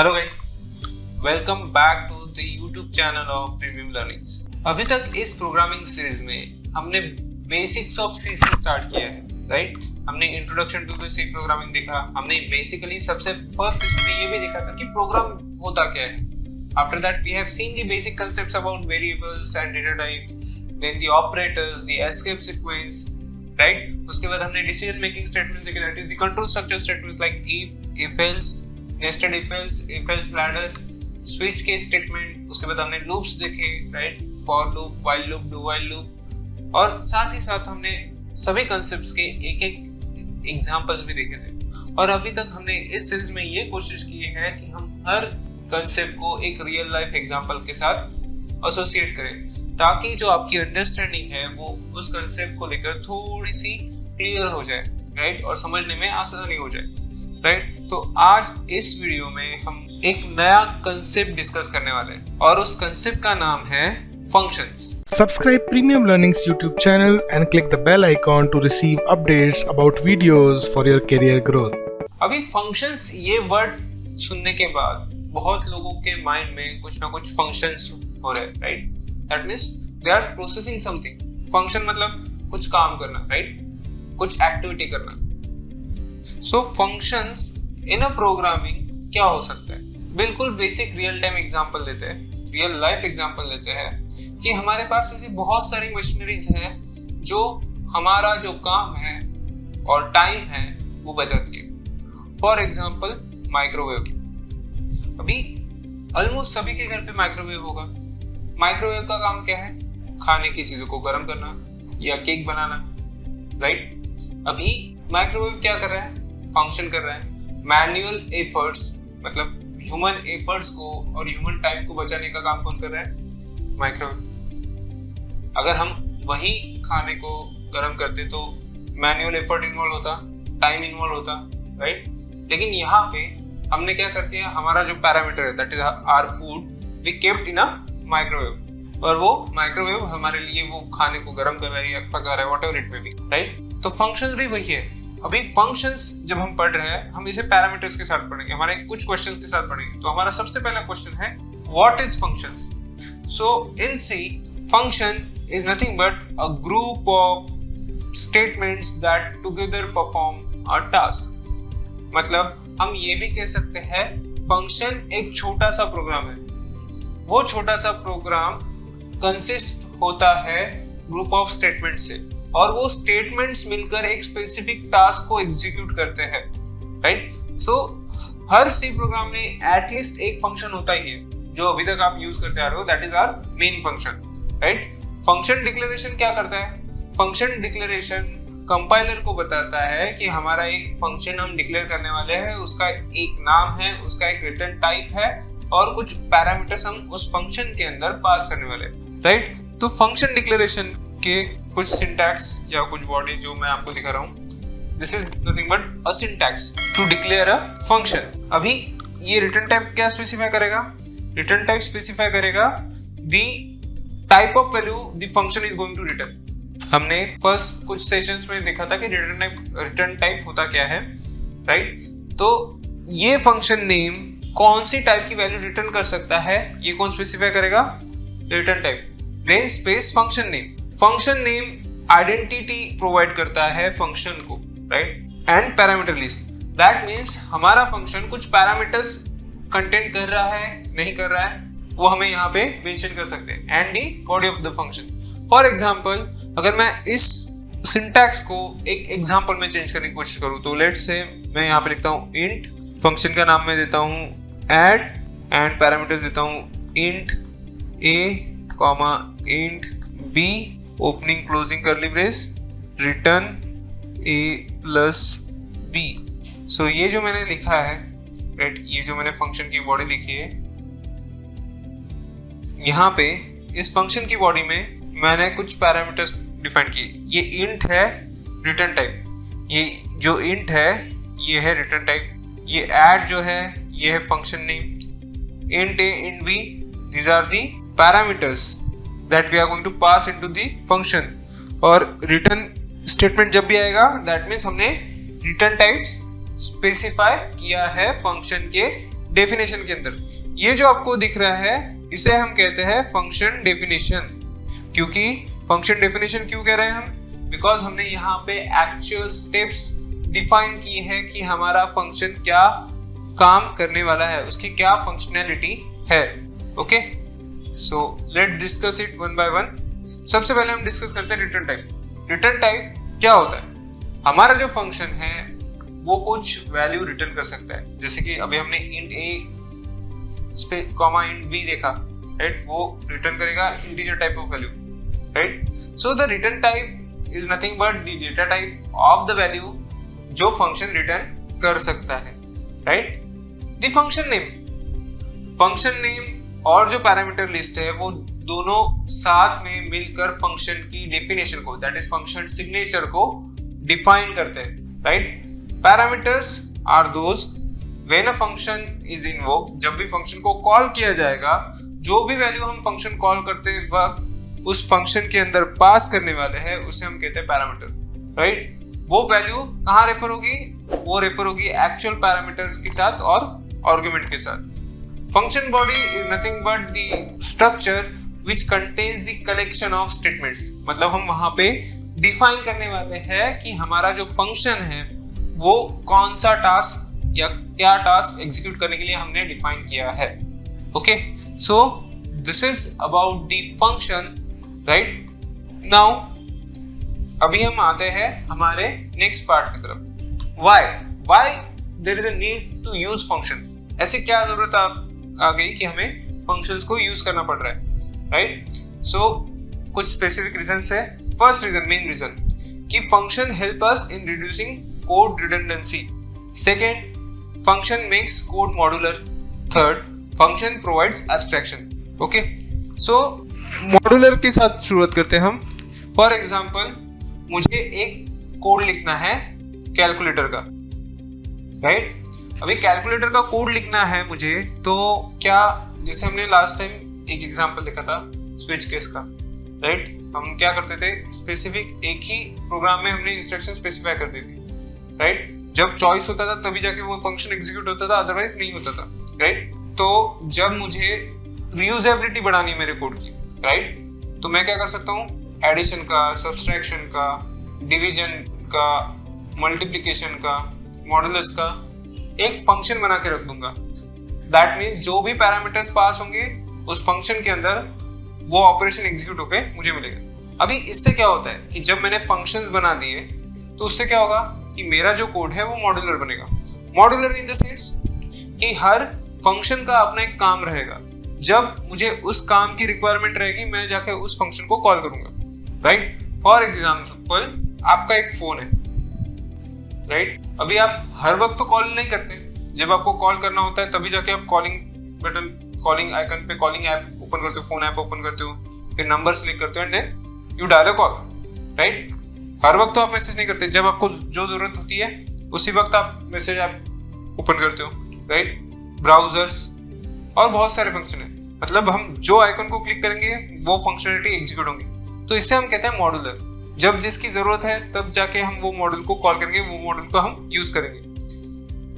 Hello guys, welcome back to the YouTube channel of premium learnings. अभी तक इस programming series में हमने बेसिक्स ऑफ सी से स्टार्ट किया है, राइट? हमने introduction to the C programming देखा। हमने बेसिकली सबसे फर्स्ट सेशन में ये भी देखा था कि प्रोग्राम होता क्या है। After that we have seen the basic concepts about variables and data type, then the operators, the escape sequence, right? उसके बाद हमने डिसीजन मेकिंग स्टेटमेंट्स देखे, that is the control structure statements like if else, nested if else ladder, switch के statement. उसके बाद हमने loops देखे, right? For loop, while loop, do while loop, और साथ ही साथ हमने सभी कॉन्सेप्ट्स के एक एक एग्जांपल्स भी देखे थे। और अभी तक हमने इस सीरीज में ये कोशिश की है कि हम हर कॉन्सेप्ट को एक रियल लाइफ एग्जांपल के साथ एसोसिएट करें, ताकि जो आपकी अंडरस्टैंडिंग है वो उस कॉन्सेप्ट को लेकर थोड़ी सी क्लियर हो जाए, राइट? और समझने में आसानी हो जाए, राइट? तो आज इस वीडियो में हम एक नया कंसेप्ट डिस्कस करने वाले हैं और उस कंसेप्ट का नाम है functions. Subscribe Premium Learning's YouTube channel and click the bell icon to receive updates about videos for your career growth. अभी फंक्शंस ये वर्ड सुनने के बाद बहुत लोगों के माइंड में कुछ ना कुछ फंक्शंस हो रहे हैं, right? That means they are processing something. Function मतलब कुछ काम करना, राइट? कुछ एक्टिविटी करना। सो फंक्शंस इन अ प्रोग्रामिंग क्या हो सकता है? बिल्कुल बेसिक रियल टाइम एग्जांपल लेते हैं, रियल लाइफ एग्जांपल लेते हैं कि हमारे पास ऐसी बहुत सारी मशीनरीज है जो हमारा जो काम है और टाइम है वो बचाती है। For example microwave. अभी ऑलमोस्ट सभी के घर पे माइक्रोवेव होगा। माइक्रोवेव का काम क्या है? खाने की चीजों को गर्म करना या केक बनाना, राइट? अभी माइक्रोवेव क्या कर रहा है? फंक्शन कर रहा है। मैनुअल एफर्ट्स मतलब ह्यूमन एफर्ट्स को और ह्यूमन टाइम को बचाने का काम कौन कर रहा है? माइक्रोवेव। अगर हम वही खाने को गर्म करते तो मैनुअल एफर्ट इन्वॉल्व होता, टाइम इन्वॉल्व होता, राइट? लेकिन यहाँ पे हमने क्या करते हैं, हमारा जो पैरामीटर है that is our food, we kept in a microwave, और वो माइक्रोवेव हमारे लिए वो खाने को गर्म कर रहा है या पका रहा है, whatever it may be, right? तो फंक्शंस भी वही है। अभी फंक्शंस जब हम पढ़ रहे हैं, हम इसे पैरामीटर्स के साथ पढ़ेंगे, हमारे कुछ क्वेश्चंस के साथ पढ़ेंगे। तो हमारा सबसे पहला क्वेश्चन है what is functions? So in C, function is nothing but a group of statements that together perform a task. मतलब हम ये भी कह सकते हैं फंक्शन एक छोटा सा प्रोग्राम है। वो छोटा सा प्रोग्राम कंसिस्ट होता है ग्रुप ऑफ स्टेटमेंट से, और वो स्टेटमेंट्स मिलकर एक स्पेसिफिक टास्क को एग्जीक्यूट करते हैं, राइट? सो हर सी प्रोग्राम में एटलीस्ट एक फंक्शन होता ही है जो अभी तक आप यूज करते आ रहे हो, that is our main function, right? Function declaration क्या करता है? फंक्शन डिक्लेरेशन कंपाइलर को बताता है कि हमारा एक फंक्शन हम डिक्लेयर करने वाले हैं, उसका एक नाम है, उसका एक रिटर्न टाइप है और कुछ पैरामीटर्स हम उस फंक्शन के अंदर पास करने वाले हैं, राइट? तो फंक्शन डिक्लेरेशन के कुछ सिंटैक्स या कुछ बॉडी जो मैं आपको दिखा रहा हूँ, this is nothing but a syntax to declare a function. अभी ये रिटर्न टाइप क्या स्पेसिफाई करेगा? रिटर्न टाइप स्पेसिफाई करेगा the type of value the function is going to return. हमने फर्स्ट कुछ सेशंस में देखा था कि रिटर्न टाइप होता क्या है, राइट? तो ये फंक्शन नेम कौन सी टाइप की वैल्यू रिटर्न कर सकता है, ये कौन स्पेसिफाई करेगा? Return type. Then space function name. Function name identity provide करता है फंक्शन को, right? And parameter list. That means हमारा फंक्शन कुछ पैरामीटर्स कंटेंट कर रहा है, नहीं कर रहा है, वो हमें यहाँ पे मेंशन कर सकते हैं। And the body of the function. For example, अगर मैं इस सिंटैक्स को एक एग्जांपल में चेंज करने की कोशिश करूँ तो लेट्स से मैं यहाँ पे लिखता हूँ इंट, फंक्शन का नाम मैं देता हूँ ऐड, एंड पैरामीटर्स देता हूँ int a, int b, opening closing curly brace, return a plus b। सो ये जो मैंने लिखा है, राइट, ये जो मैंने फंक्शन की बॉडी लिखी है, यहाँ पे इस फंक्शन की बॉडी में मैंने कुछ पैरामीटर्स डिफाइन किए। ये इंट है रिटर्न टाइप, ये जो इंट है ये है रिटर्न टाइप, ये ऐड जो है ये है function name, int a, int b, these are the parameters that we are going to pass into the function। और रिटर्न स्टेटमेंट जब भी आएगा दैट मीन्स हमने रिटर्न टाइप्स स्पेसिफाई किया है फंक्शन के डेफिनेशन के अंदर ये जो आपको दिख रहा है इसे हम कहते हैं फंक्शन डेफिनेशन। क्योंकि फंक्शन डेफिनेशन क्यों कह रहे हैं हम? बिकॉज हमने यहाँ पे एक्चुअल स्टेप्स डिफाइन किए हैं कि हमारा फंक्शन क्या काम करने वाला है, उसकी क्या फंक्शनैलिटी है। Okay, so let's discuss it one by one. सबसे पहले हम डिस्कस करते हैं रिटर्न टाइप। रिटर्न टाइप क्या होता है? हमारा जो फंक्शन है वो कुछ वैल्यू रिटर्न कर सकता है, जैसे कि अभी हमने int a comma int b देखा, राइट? वो रिटर्न करेगा integer type of value, right? So the return type is nothing but the data type of the value जो फंक्शन रिटर्न कर सकता है, राइट? द फंक्शन नेम और जो parameter list है वो दोनों साथ में मिलकर फंक्शन की डेफिनेशन को, दैट इज फंक्शन सिग्नेचर को डिफाइन करते हैं, right? Parameters are those when a function is invoked, जब भी फंक्शन को कॉल किया जाएगा, जो भी वैल्यू हम फंक्शन कॉल करते वक्त उस फंक्शन के अंदर पास करने वाले हैं उसे हम कहते हैं पैरामीटर, राइट? वो वैल्यू कहाँ रेफर होगी? वो रेफर होगी एक्चुअल पैरामीटर्स के साथ और आर्गुमेंट के साथ। Function body is nothing but the structure which contains the collection of statements, मतलब हम वहां पे डिफाइन करने वाले हैं कि हमारा जो फंक्शन है वो कौन सा टास्क या क्या टास्क एग्जीक्यूट करने के लिए हमने डिफाइन किया है। Okay, so this is about the function, right? Now अभी हम आते हैं हमारे नेक्स्ट पार्ट की तरफ। why there is a need to use function, ऐसे क्या जरूरत आ गई कि हमें फंक्शंस को यूज करना पड़ रहा है, राइट? सो कुछ स्पेसिफिक रीजंस है। फर्स्ट रीजन, मेन रीजन, कि function help us in reducing code redundancy. Second, function makes code modular. Third, function provides abstraction. Okay, so modular के साथ शुरुआत करते हैं हम। फॉर एग्जांपल, मुझे एक कोड लिखना है कैलकुलेटर का, राइट? अभी कैलकुलेटर का कोड लिखना है मुझे, तो क्या, जैसे हमने लास्ट टाइम एक एग्जांपल देखा था स्विच केस का, राइट? हम क्या करते थे, स्पेसिफिक एक ही प्रोग्राम में हमने इंस्ट्रक्शन स्पेसिफाई कर दी थी, राइट? जब चॉइस होता था तभी जाके वो फंक्शन एग्जीक्यूट होता था, अदरवाइज नहीं होता था, राइट? तो जब मुझे रीयूजेबिलिटी बढ़ानी है मेरे कोड की, राइट, तो मैं क्या कर सकता हूँ, एडिशन का, सब्सट्रैक्शन का, डिवीजन का, मल्टीप्लिकेशन का, मॉडुलस का एक फंक्शन बना के रख दूंगा। दैट मीन्स जो भी पैरामीटर्स पास होंगे उस फंक्शन के अंदर वो ऑपरेशन एग्जीक्यूट होके मुझे मिलेगा। अभी इससे क्या होता है कि जब मैंने फंक्शंस बना दिए तो उससे क्या होगा कि मेरा जो कोड है वो मॉड्यूलर बनेगा। मॉड्यूलर इन द सेंस कि हर फंक्शन का अपना एक काम रहेगा, जब मुझे उस काम की रिक्वायरमेंट रहेगी मैं जाके उस फंक्शन को कॉल करूंगा, राइट? फॉर एग्जाम्पल, आपका एक फोन है, राइट? अभी आप हर वक्त तो कॉल नहीं करते, जब आपको कॉल करना होता है तभी जाके आप कॉलिंग बटन, कॉलिंग आइकन पे कॉलिंग ऐप ओपन करते हो, फोन ऐप ओपन करते हो, फिर नंबर सेलेक्ट करते हो and then you dial a call, right? हर वक्त तो आप मैसेज नहीं करते, जब आपको जो जरूरत होती है उसी वक्त आप मैसेज ऐप ओपन करते हो, राइट? ब्राउजर्स और बहुत सारे फंक्शन है, मतलब हम जो आइकन को क्लिक करेंगे वो फंक्शनलिटी एग्जीक्यूट होंगी। तो इससे हम कहते हैं मॉड्यूलर। जब जिसकी जरूरत है तब जाके हम वो मॉड्यूल को कॉल करेंगे, वो मॉड्यूल को हम यूज करेंगे।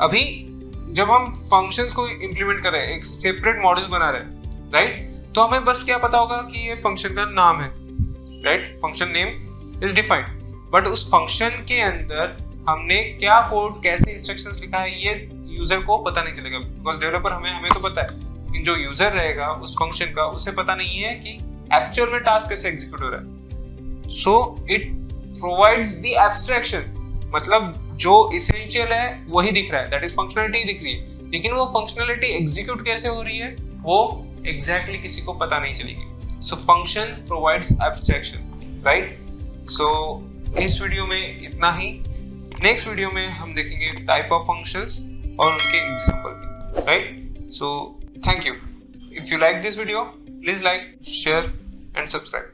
अभी जब हम फंक्शंस को इंप्लीमेंट कर रहे हैं, एक सेपरेट मॉड्यूल बना रहे हैं, राइट, तो हमें बस क्या पता होगा कि ये फंक्शन का नाम है, right? Function name is defined, but उस फंक्शन के अंदर हमने क्या कोड, कैसे इंस्ट्रक्शंस लिखा है, ये यूजर को पता नहीं चलेगा। बिकॉज डेवलपर हमें तो पता है, लेकिन जो यूजर रहेगा उस फंक्शन का, उसे पता नहीं है कि एक्चुअल में टास्क कैसे एग्जीक्यूट हो रहा है। So it provides the abstraction, मतलब जो इसेंशियल है वही दिख रहा है, दैट इज फंक्शनलिटी दिख रही है, लेकिन वो फंक्शनलिटी एग्जीक्यूट कैसे हो रही है वो एग्जैक्टली किसी को पता नहीं चलेगी। So function provides abstraction, right? So इस वीडियो में इतना ही। नेक्स्ट वीडियो में हम देखेंगे टाइप ऑफ फंक्शंस और उनके example, right? So thank you. If you like this video, please like, share and subscribe.